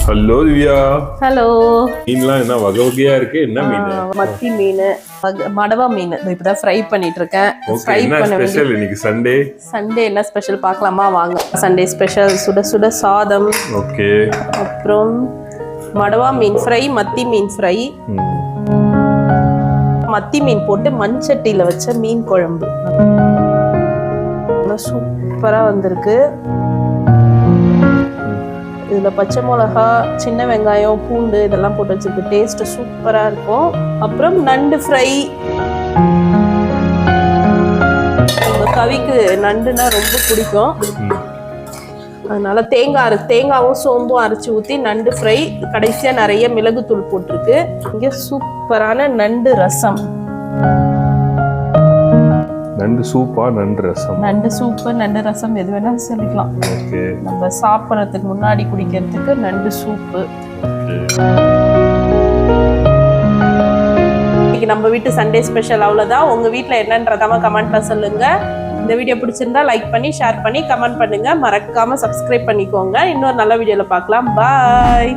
Hello Divya. Hello. மீன்லாம் என்ன வகை வகையா இருக்கு? என்ன மீன்? மத்தி மீன், மடவா மீன். இப்பதான் ஃப்ரை பண்ணிட்டு இருக்கேன். ஓகே, என்ன ஸ்பெஷல் இன்னைக்கு சண்டே? சண்டே என்ன ஸ்பெஷல் பார்க்கலாமா வாங்க. சண்டே ஸ்பெஷல் சுட சுட சாதம். ஓகே. அப்புறம் மடவா மீன் ஃப்ரை, மத்தி மீன் ஃப்ரை. மத்தி மீன் போட்டு மண்சட்டியில வச்ச மீன் குழம்பு சூப்பரா வந்திருக்கு. இதுல பச்சை மிளகா, சின்ன வெங்காயம், பூண்டு இதெல்லாம் போட்டு வச்சிருக்கு. டேஸ்ட் சூப்பரா இருக்கும். அப்புறம் நண்டு ஃப்ரை. உங்க கவிக்கு நண்டுனா ரொம்ப பிடிக்கும், அதனால தேங்காவும் சோம்பும் அரைச்சி ஊற்றி நண்டு ஃப்ரை. கடைசியா நிறைய மிளகுத்தூள் போட்டிருக்கு. இங்க சூப்பரான நண்டு ரசம். நண்டு சூப்பா, நண்டு ரசம். நண்டு சூப்பு, நண்டு ரசம் எது வேணாலும் சொல்லிக்கலாம். நம்ம சாப்பிட்றதுக்கு முன்னாடி குடிக்கிறதுக்கு நண்டு சூப்பு. இன்னைக்கு நம்ம வீட்டு சண்டே ஸ்பெஷல் அவ்வளோதான். உங்க வீட்டில் என்னன்றதாம கமெண்ட்ல சொல்லுங்க. இந்த வீடியோ பிடிச்சிருந்தா லைக் பண்ணி, ஷேர் பண்ணி, கமெண்ட் பண்ணுங்க. மறக்காம சப்ஸ்கிரைப் பண்ணிக்கோங்க. இன்னொரு நல்ல வீடியோல பார்க்கலாம். பாய்.